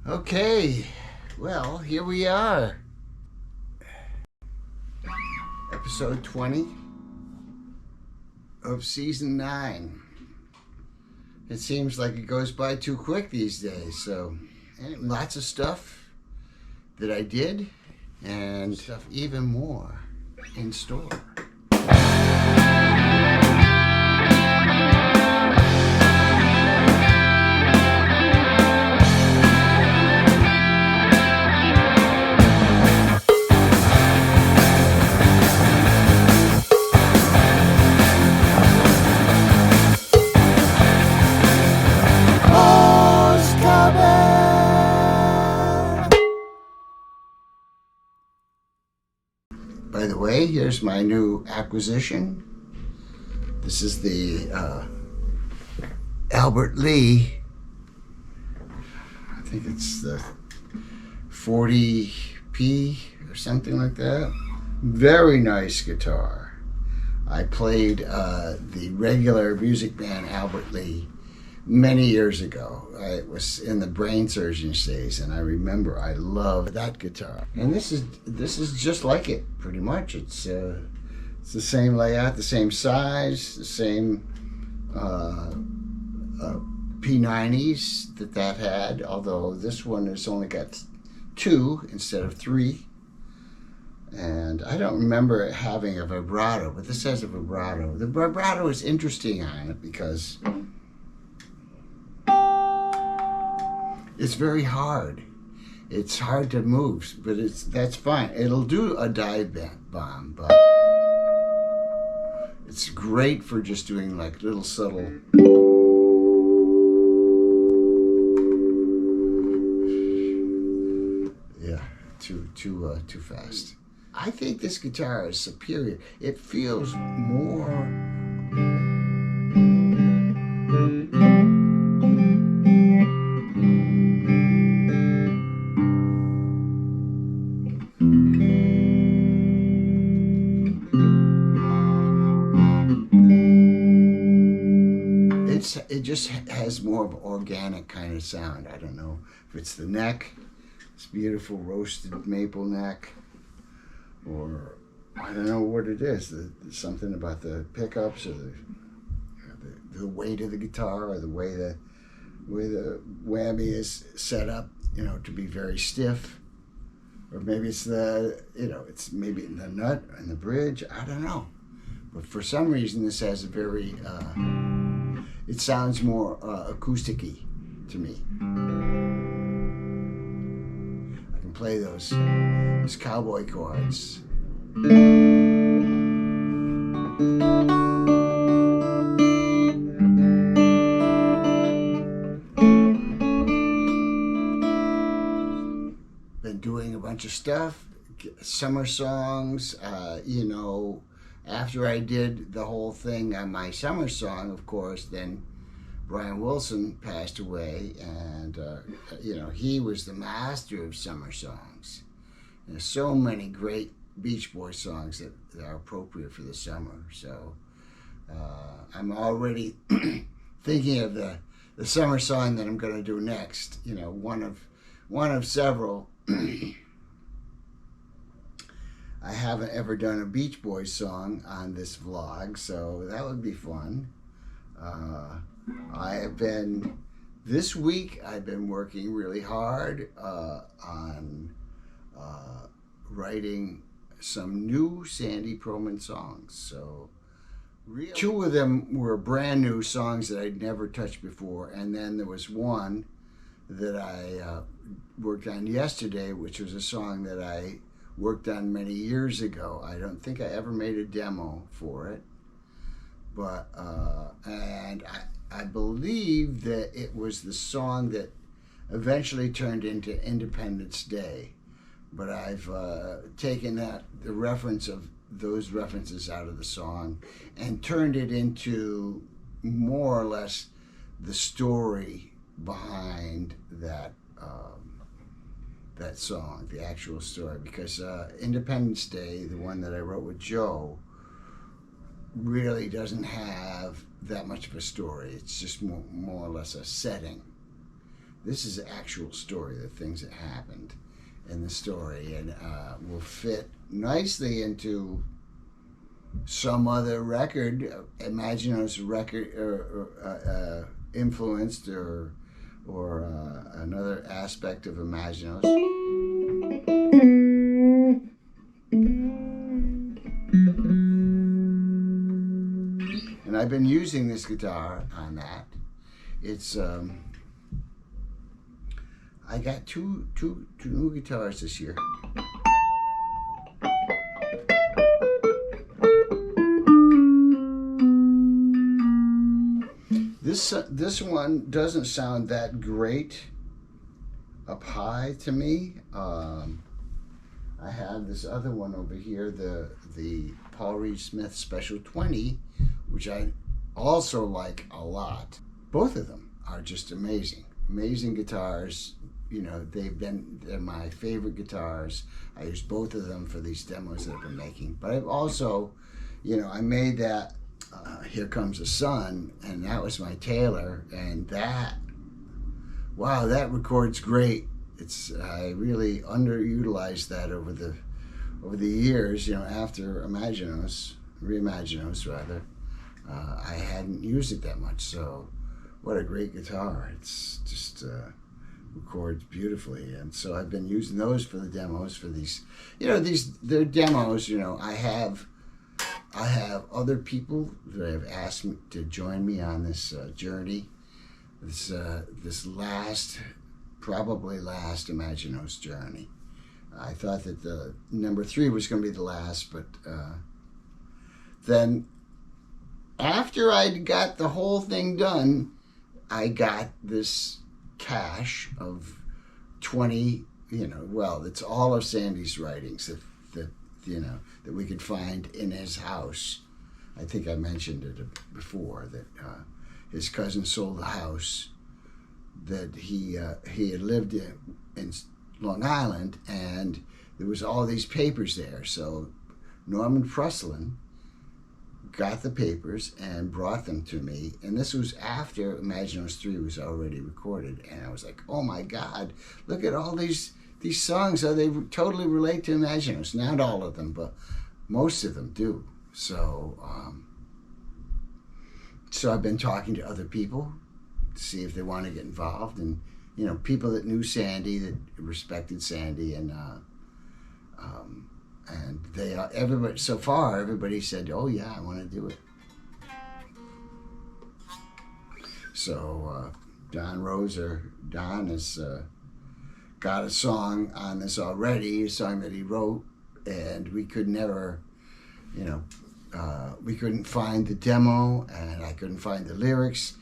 Okay, well, here we are. Episode 20 of season 9. It seems like it goes by too quick these days, so lots of stuff that I did and stuff even more in store. By the way, here's my new acquisition. This is the Albert Lee. I think it's the 40p or something like that. Very nice guitar. I played the regular Music Man Albert Lee many years ago. I was in the brain surgeon days, and I remember I loved that guitar. And this is just like it, pretty much. It's the same layout, the same size, the same P90s that had. Although this one has only got 2 instead of 3. And I don't remember it having a vibrato, but this has a vibrato. The vibrato is interesting on it because it's very hard. It's hard to move, but that's fine. It'll do a dive bomb, but it's great for just doing like little subtle. Yeah, too fast. I think this guitar is superior. It feels more. It just has more of an organic kind of sound. I don't know if it's the neck, this beautiful roasted maple neck, or I don't know what it is. Something about the pickups, or the weight of the guitar, or the way the whammy is set up, to be very stiff. Or maybe it's it's maybe the nut and the bridge. I don't know. But for some reason, this has a very it sounds more acoustic-y to me. I can play those cowboy chords. Been doing a bunch of stuff, summer songs, After I did the whole thing on my summer song, of course, then Brian Wilson passed away, and he was the master of summer songs. There's so many great Beach Boys songs that are appropriate for the summer. So I'm already thinking of the summer song that I'm going to do next. One of several. I haven't ever done a Beach Boys song on this vlog, so that would be fun. This week I've been working really hard on writing some new Sandy Pearlman songs. So 2 of them were brand new songs that I'd never touched before, and then there was one that I worked on yesterday, which was a song that I worked on many years ago. I don't think I ever made a demo for it, but and I believe that it was the song that eventually turned into Independence Day, but I've taken the reference of those references out of the song and turned it into more or less the story behind that song, the actual story, because Independence Day, the one that I wrote with Joe, really doesn't have that much of a story. It's just more or less a setting this is the actual story, the things that happened in the story, and will fit nicely into some other record, Imaginos record, or influenced, or another aspect of Imaginos. And I've been using this guitar on that. It's I got two new guitars this year. This one doesn't sound that great up high to me. I have this other one over here, the Paul Reed Smith Special 20, which I also like a lot. Both of them are just amazing guitars. You know, they're my favorite guitars. I use both of them for these demos that I've been making. But I've also, you know, I made that Here Comes the Sun, and that was my Taylor, and that, wow, that records great. I really underutilized that over the years, you know, after Reimaginos rather. I hadn't used it that much, so what a great guitar. It's just records beautifully, and so I've been using those for the demos, for these, you know, they're demos. You know, I have other people that have asked me to join me on this journey, this probably last Imaginos journey. I thought that the number 3 was going to be the last, but then after I got the whole thing done, I got this cache of 20, you know, well, it's all of Sandy's writings that you know, that we could find in his house. I think I mentioned it before, that his cousin sold the house that he had lived in Long Island, and there was all these papers there. So Norman Preslin got the papers and brought them to me, and this was after Imaginos 3 was already recorded, and I was like, oh my God, look at all these songs, how they totally relate to Imaginos. Not all of them, but most of them do. So so I've been talking to other people to see if they want to get involved, and you know, people that knew Sandy, that respected Sandy, and everybody so far, everybody said, oh yeah, I want to do it. So Don has got a song on this already, a song that he wrote, and we could never, you know, we couldn't find the demo, and I couldn't find the lyrics.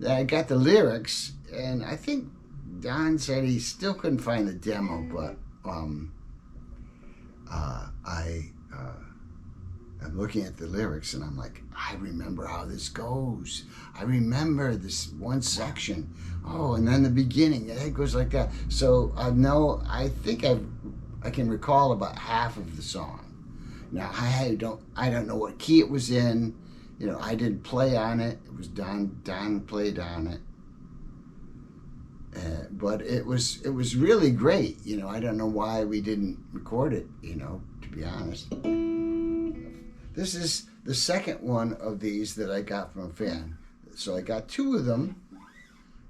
I got the lyrics, and I think Don said he still couldn't find the demo, but I'm looking at the lyrics, and I'm like, I remember how this goes. I remember this one section. Oh, and then the beginning, it goes like that. So I think I can recall about half of the song. Now I don't know what key it was in. You know, I didn't play on it. It was Don played on it. But it was really great. You know, I don't know why we didn't record it, you know, to be honest. This is the second one of these that I got from a fan. So I got 2 of them,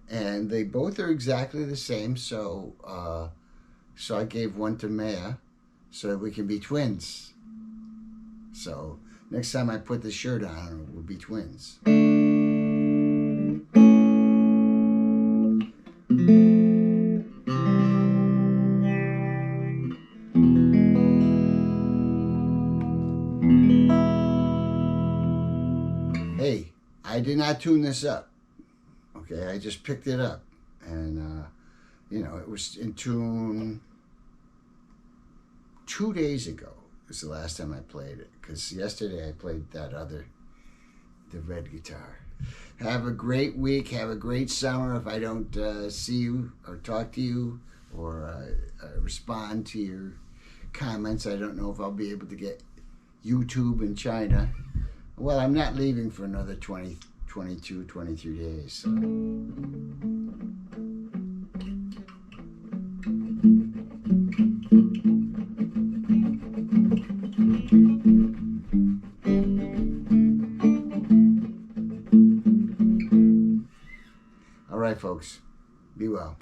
and they both are exactly the same. So I gave one to Maya so that we can be twins. So next time I put the shirt on, we'll be twins. Hey, I did not tune this up. Okay, I just picked it up, and you know, it was in tune 2 days ago. Was the last time I played it, because yesterday I played the red guitar. Have a great week. Have a great summer. If I don't see you or talk to you or respond to your comments, I don't know if I'll be able to get YouTube in China. Well, I'm not leaving for another 20, 22, 23 days. So. folks. Be well.